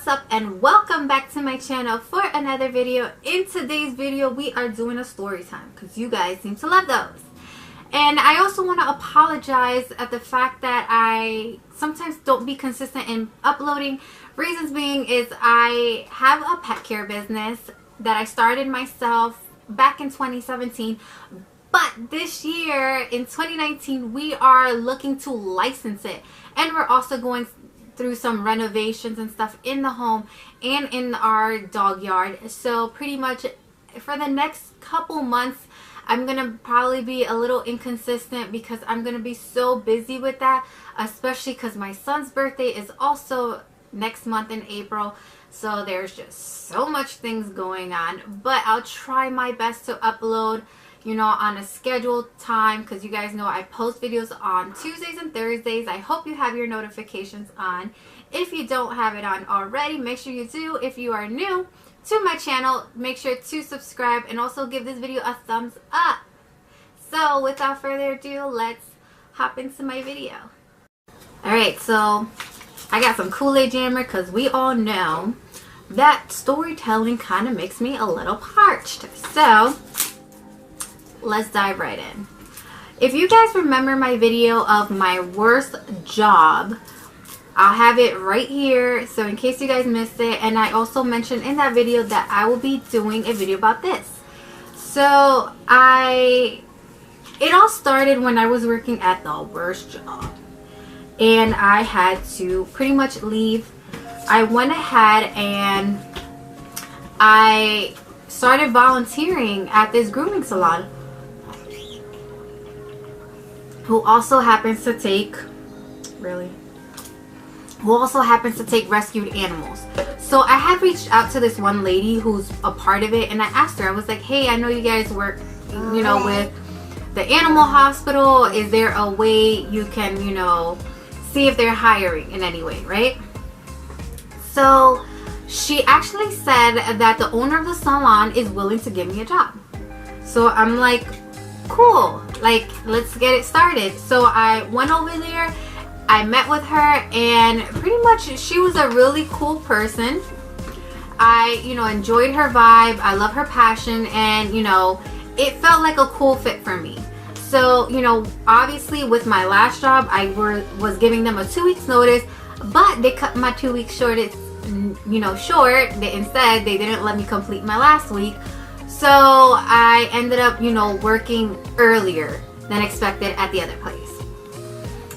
up, and welcome back to my channel for another video. In today's video we are doing a story time because you guys seem to love those. And I also want to apologize at the fact that I sometimes don't be consistent in uploading. Reasons being is I have a pet care business that I started myself back in 2017. But this year in 2019 we are looking to license it, and we're also going through some renovations and stuff in the home and in our dog yard. So pretty much for the next couple months I'm gonna probably be a little inconsistent because I'm gonna be so busy with that, especially because my son's birthday is also next month in April. So there's just so much things going on, but I'll try my best to upload, you know, on a scheduled time, because you guys know I post videos on Tuesdays and Thursdays. I hope you have your notifications on. If you don't have it on already, make sure you do. If you are new to my channel, make sure to subscribe and also give this video a thumbs up. So without further ado, let's hop into my video. Alright, so I got some Kool-Aid Jammer because we all know that storytelling kind of makes me a little parched. So let's dive right in. If you guys remember my video of my worst job, I'll have it right here, so in case you guys missed it. And I also mentioned in that video that I will be doing a video about this. So it all started when I was working at the worst job, and I had to pretty much leave. I went ahead and I started volunteering at this grooming salon, who also happens to take rescued animals. So I had reached out to this one lady who's a part of it, and I asked her, I was like, hey, I know you guys work, you know, with the animal hospital. Is there a way you can, you know, see if they're hiring in any way, right? So she actually said that the owner of the salon is willing to give me a job. So I'm like, cool, like, let's get it started. So I went over there, I met with her, and pretty much she was a really cool person. I, you know, enjoyed her vibe. I love her passion, and, you know, it felt like a cool fit for me. So, you know, obviously with my last job, I was giving them a 2 weeks notice, but they cut my 2 weeks short. Instead, they didn't let me complete my last week. So I ended up, you know, working earlier than expected at the other place.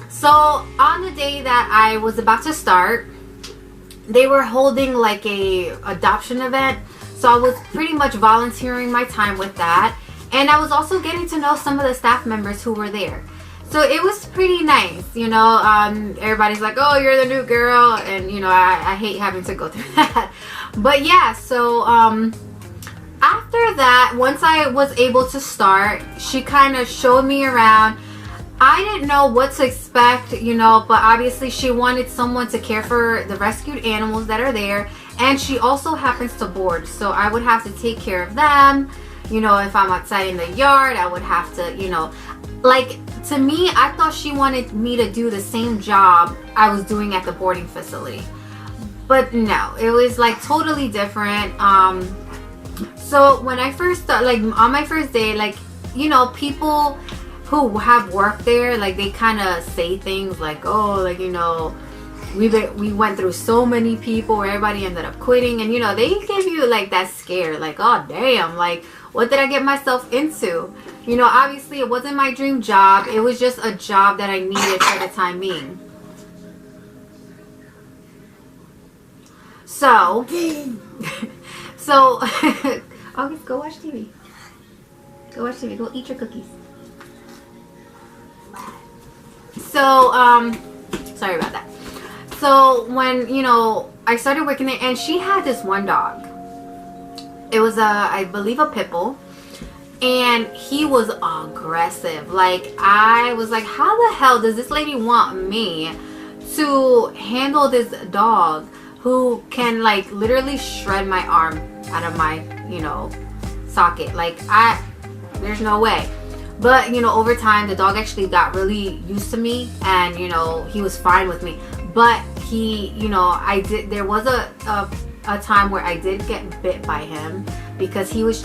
So on the day that I was about to start, they were holding like a adoption event. So I was pretty much volunteering my time with that. And I was also getting to know some of the staff members who were there. So it was pretty nice, you know. Everybody's like, oh, you're the new girl. And, you know, I hate having to go through that. But yeah, so after that, once I was able to start, she kind of showed me around. I didn't know what to expect, you know, but obviously she wanted someone to care for the rescued animals that are there. And she also happens to board, so I would have to take care of them. You know, if I'm outside in the yard, I would have to, you know, like, to me, I thought she wanted me to do the same job I was doing at the boarding facility. But no, it was like totally different. So when I first started, like on my first day, like, you know, people who have worked there, like, they kind of say things like, oh, like, you know, we went through so many people where everybody ended up quitting, and, you know, they give you like that scare, like, oh damn, like, what did I get myself into? You know, obviously it wasn't my dream job. It was just a job that I needed for the time being. So August, go watch TV. Go watch TV. Go eat your cookies. So, sorry about that. So when, you know, I started working there, and she had this one dog. It was I believe a pit bull, and he was aggressive. Like, I was like, how the hell does this lady want me to handle this dog who can, like, literally shred my arm out of my, you know, socket? Like, there's no way. But, you know, over time the dog actually got really used to me, and, you know, he was fine with me. But he, you know, there was a time where I did get bit by him because he was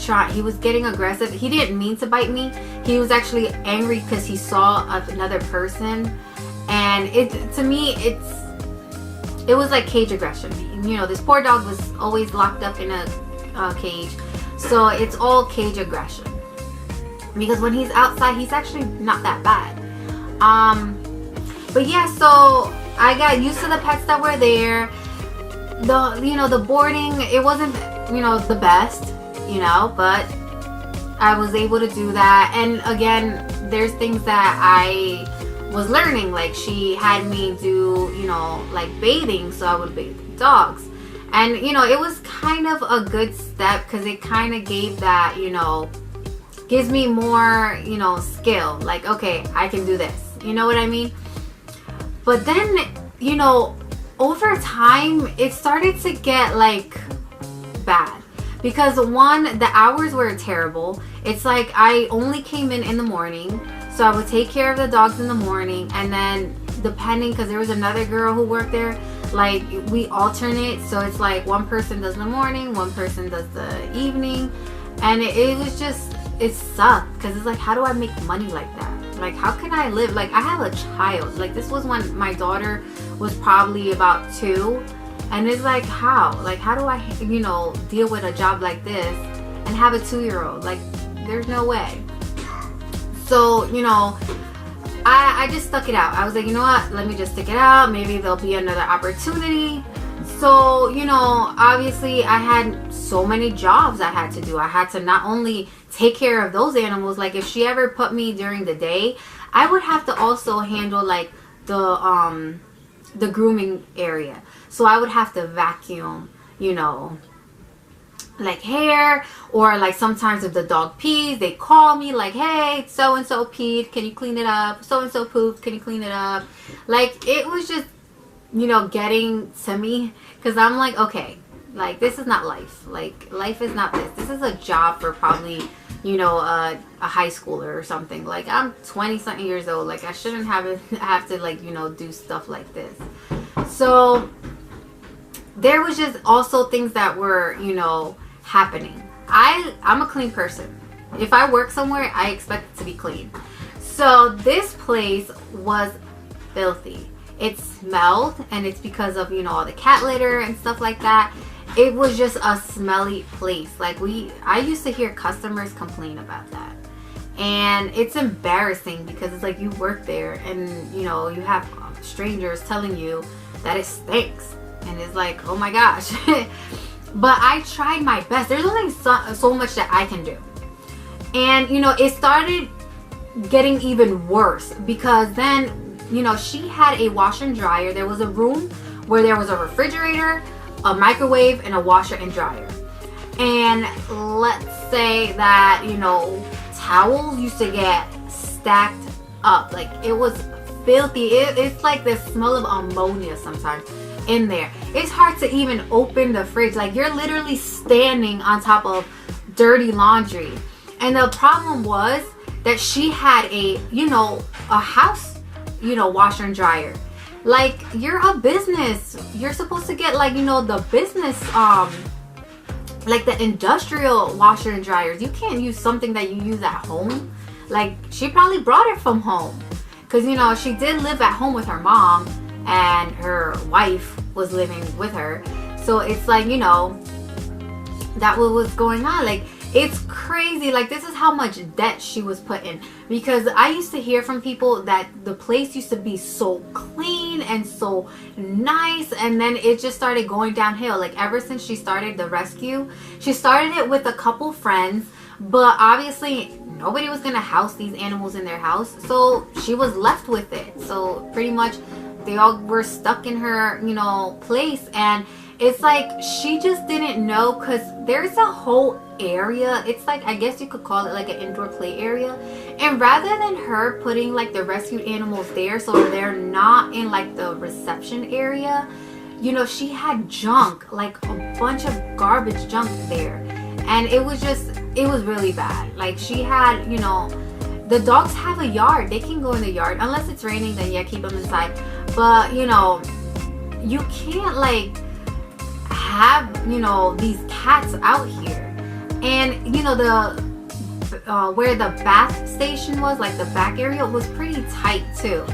getting aggressive. He didn't mean to bite me. He was actually angry because he saw another person, and to me it was like cage aggression. You know, this poor dog was always locked up in a cage, so it's all cage aggression. Because when he's outside, he's actually not that bad. But yeah, so I got used to the pets that were there. The boarding, it wasn't, the best, but I was able to do that. And again, there's things that I was learning. Like, she had me do, like bathing, so I would bathe the dogs. And, it was kind of a good step because it kind of gave that, gives me more, skill. Like, okay, I can do this. You know what I mean? But then, over time, it started to get, like, bad. Because, one, the hours were terrible. It's like I only came in the morning. So I would take care of the dogs in the morning. And then, depending, because there was another girl who worked there, like, we alternate. So it's like one person does the morning, one person does the evening. And it was just, it sucked. Because it's like, how do I make money like that? Like, how can I live? Like, I have a child. Like, this was when my daughter was probably about 2. And it's like, how? Like, how do I, deal with a job like this and have a 2-year-old? Like, there's no way. So, I just stuck it out. I was like, you know what? Let me just stick it out. Maybe there'll be another opportunity. So, obviously I had so many jobs I had to do. I had to not only take care of those animals, like if she ever put me during the day, I would have to also handle like the grooming area. So I would have to vacuum, like hair, or like sometimes if the dog pees, they call me like, hey, so and so peed, can you clean it up? So and so pooped, can you clean it up? Like, it was just, getting to me, because I'm like, okay, like, this is not life. Like, life is not this. This is a job for probably, a high schooler or something. Like, I'm 20 something years old. Like, I shouldn't have to like, do stuff like this. So there was just also things that were, happening. I'm a clean person. If I work somewhere, I expect it to be clean. So this place was filthy. It smelled, and it's because of, all the cat litter and stuff like that. It was just a smelly place. Like, I used to hear customers complain about that. And it's embarrassing because it's like you work there and, you have strangers telling you that it stinks. And it's like, oh my gosh. But I tried my best. There's only so much that I can do. And, it started getting even worse because then, she had a washer and dryer. There was a room where there was a refrigerator, a microwave, and a washer and dryer. And let's say that, towels used to get stacked up. Like, it was filthy. It's like the smell of ammonia sometimes in there. It's hard to even open the fridge. Like, you're literally standing on top of dirty laundry. And the problem was that she had a house, washer and dryer. Like, you're a business. You're supposed to get like, the business, like the industrial washer and dryers. You can't use something that you use at home. Like, she probably brought it from home. Because, she did live at home with her mom, and her wife was living with her. So it's like, that was what's going on. Like, it's crazy. Like, this is how much debt she was put in. Because I used to hear from people that the place used to be so clean and so nice, and then it just started going downhill. Like, ever since she started the rescue, she started it with a couple friends, but obviously nobody was gonna house these animals in their house, so she was left with it. So pretty much they all were stuck in her, place. And it's like she just didn't know, because there's a whole area. It's like, I guess you could call it like an indoor play area. And rather than her putting like the rescued animals there so they're not in like the reception area, she had junk, like a bunch of garbage junk there. And it was really bad. Like, she had, the dogs have a yard. They can go in the yard. Unless it's raining, then yeah, keep them inside. But, you can't like have, you know, these cats out here. And you know, the where the bath station was, like the back area, was pretty tight too.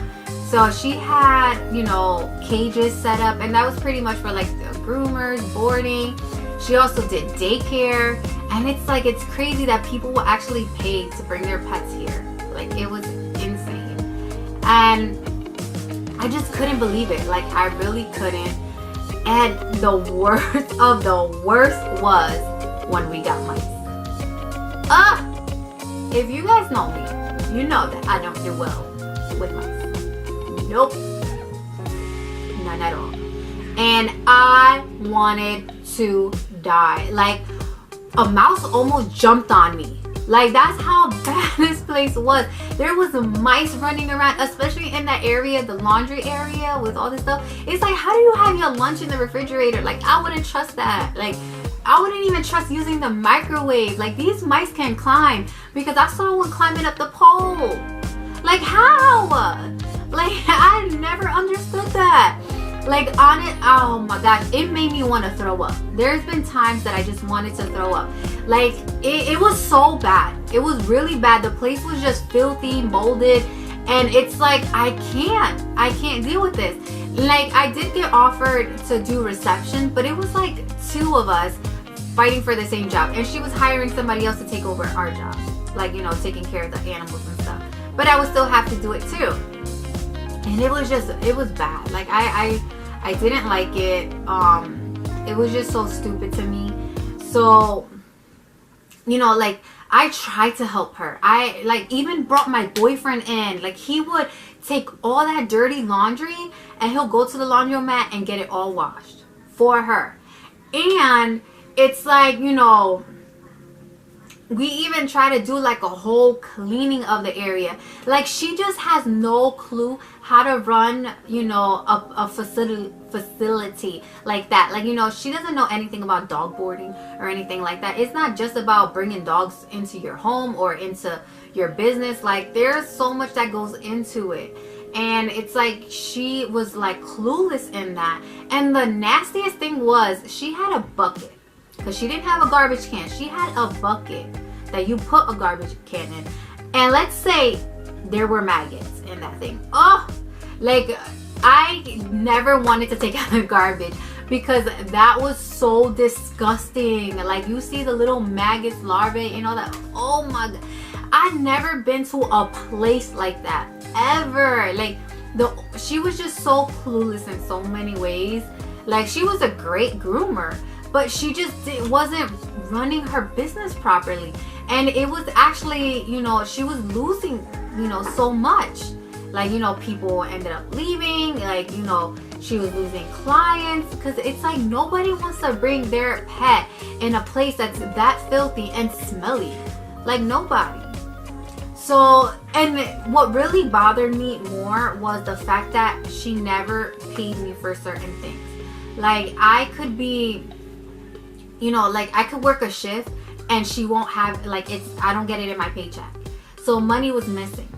So she had, you know, cages set up, and that was pretty much for like the groomers, boarding. She also did daycare, and it's like, it's crazy that people will actually pay to bring their pets here. Like, it was insane. And I just couldn't believe it. Like, I really couldn't. And the worst of the worst was when we got mice. If you guys know me, you know that I don't do well with mice. Nope. None at all. And I wanted to die. Like, a mouse almost jumped on me. Like, that's how bad this place was. There was mice running around, especially in that area, the laundry area with all this stuff. It's like, how do you have your lunch in the refrigerator? Like, I wouldn't trust that. Like, I wouldn't even trust using the microwave. Like, these mice can climb, because I saw one climbing up the pole. Like, how? Like, I never understood that. Like, on it, oh my god, it made me want to throw up. There's been times that I just wanted to throw up. Like, it was so bad. It was really bad. The place was just filthy, molded, and it's like, I can't deal with this. Like, I did get offered to do reception, but it was like 2 of us fighting for the same job, and she was hiring somebody else to take over our job, like, you know, taking care of the animals and stuff. But I would still have to do it too. And it was bad. Like, I didn't like it. It was just so stupid to me. So, you know, like, I tried to help her. I, like, even brought my boyfriend in. Like, he would take all that dirty laundry and he'll go to the laundromat and get it all washed for her. And it's like, you know, we even try to do like a whole cleaning of the area. Like, she just has no clue how to run, you know, a facility like that. Like, you know, she doesn't know anything about dog boarding or anything like that. It's not just about bringing dogs into your home or into your business. Like, there's so much that goes into it. And it's like, she was like clueless in that. And the nastiest thing was, she had a bucket. Because she didn't have a garbage can. She had a bucket that you put a garbage can in. And let's say there were maggots in that thing. Oh, like, I never wanted to take out the garbage, because that was so disgusting. Like, you see the little maggots, larvae, you know, that. Oh my god. I've never been to a place like that ever. Like, she was just so clueless in so many ways. Like, she was a great groomer, but she just wasn't running her business properly. And it was actually, you know, she was losing, you know, so much. Like, you know, people ended up leaving. Like, you know, she was losing clients, because it's like, nobody wants to bring their pet in a place that's that filthy and smelly. Like, nobody. So, and what really bothered me more was the fact that she never paid me for certain things. Like, I could be, you know, like, I could work a shift and she won't have, like, I don't get it in my paycheck. So money was missing.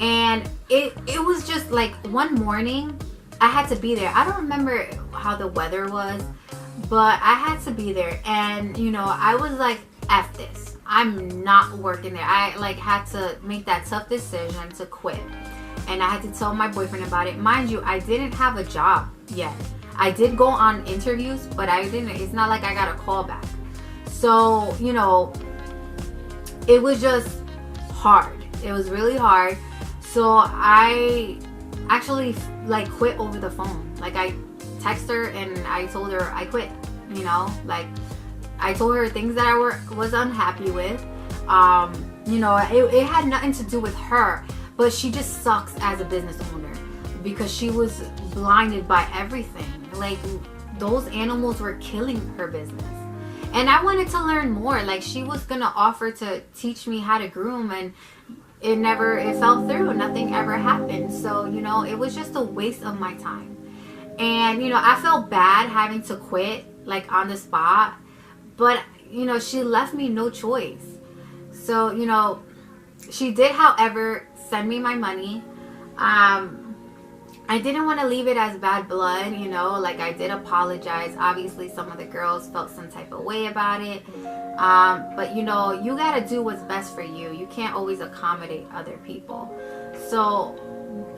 And it was just like, one morning I had to be there. I don't remember how the weather was, but I had to be there. And, you know, I was like, F this. I'm not working there. I, like, had to make that tough decision to quit. And I had to tell my boyfriend about it. Mind you, I didn't have a job yet. I did go on interviews, but I didn't. It's not like I got a call back. So, you know, it was just hard. It was really hard. So I actually, like, quit over the phone. Like, I texted her and I told her I quit. You know, like, I told her things that I was unhappy with. You know, it had nothing to do with her, but she just sucks as a business owner, because she was blinded by everything. Like, those animals were killing her business. And I wanted to learn more. Like, she was gonna offer to teach me how to groom, and it fell through. Nothing ever happened. So, you know, it was just a waste of my time. And, you know, I felt bad having to quit, like, on the spot. But, you know, she left me no choice. So, you know, she did, however, send me my money. I didn't want to leave it as bad blood, you know, like I did apologize. Obviously, some of the girls felt some type of way about it. But, you know, you got to do what's best for you. You can't always accommodate other people. So,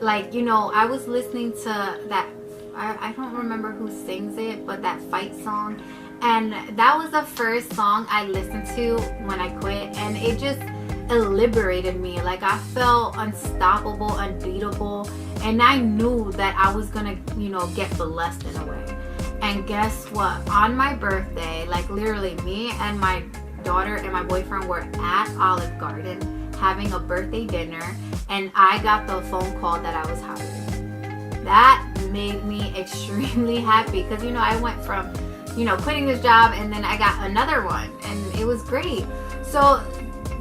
like, you know, I was listening to that, I don't remember who sings it, but that fight song. And that was the first song I listened to when I quit. And it just liberated me. Like, I felt unstoppable, unbeatable. And I knew that I was gonna, you know, get blessed in a way. And guess what? On my birthday, like literally me and my daughter and my boyfriend were at Olive Garden having a birthday dinner, and I got the phone call that I was hired. That made me extremely happy because, you know, I went from, you know, quitting this job and then I got another one, and it was great. So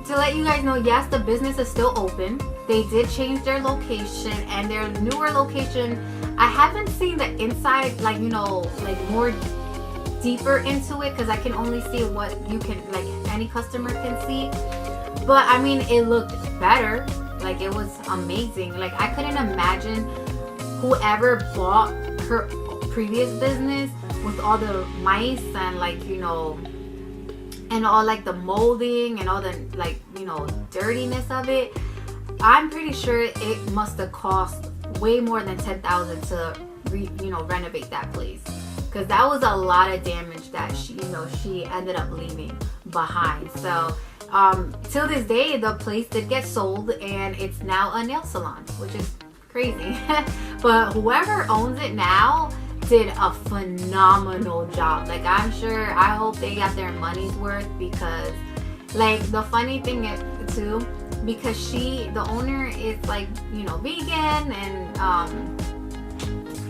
to let you guys know, yes, the business is still open. They did change their location, and their newer location, I haven't seen the inside, like, you know, like more deeper into it because I can only see what you can, like, any customer can see. But I mean, it looked better. Like, it was amazing. Like, I couldn't imagine whoever bought her previous business with all the mice and, like, you know, and all like the molding and all the, like, you know, dirtiness of it. I'm pretty sure it must have cost way more than $10,000 to you know, renovate that place, because that was a lot of damage that she, you know, she ended up leaving behind. So till this day, the place did get sold, and it's now a nail salon, which is crazy. But whoever owns it now did a phenomenal job. Like, I'm sure, I hope they got their money's worth, because, like, the funny thing is too, because the owner is, like, you know, vegan,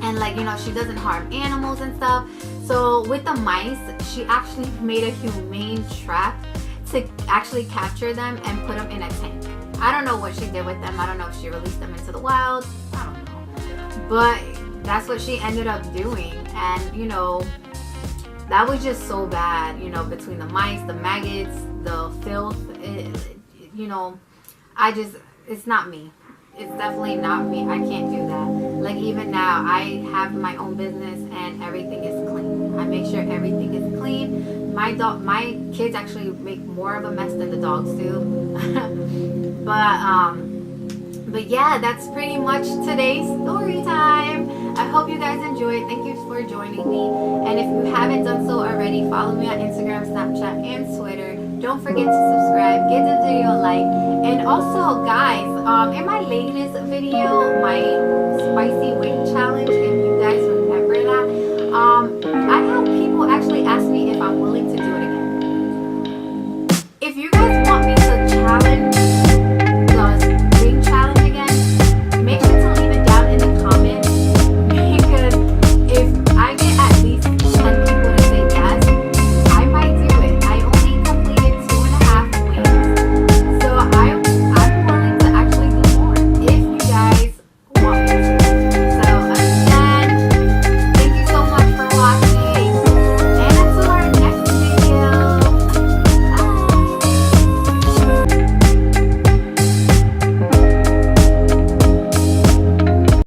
and like, you know, she doesn't harm animals and stuff. So with the mice, she actually made a humane trap to actually capture them and put them in a tank. I don't know what she did with them. I don't know if she released them into the wild. I don't know. But that's what she ended up doing. And, you know, that was just so bad, you know, between the mice, the maggots, the filth, you know, it's not me. It's definitely not me. I can't do that. Like, even now, I have my own business and everything is clean. I make sure everything is clean. My kids actually make more of a mess than the dogs do. But yeah, that's pretty much today's story time. I hope you guys enjoyed. Thank you for joining me. And if you haven't done so already, follow me on Instagram, Snapchat, and Twitter. Don't forget to subscribe, give this video a like, and also, guys, in my latest video, my spicy wing challenge, if you guys remember that, I had people actually ask me if I'm willing to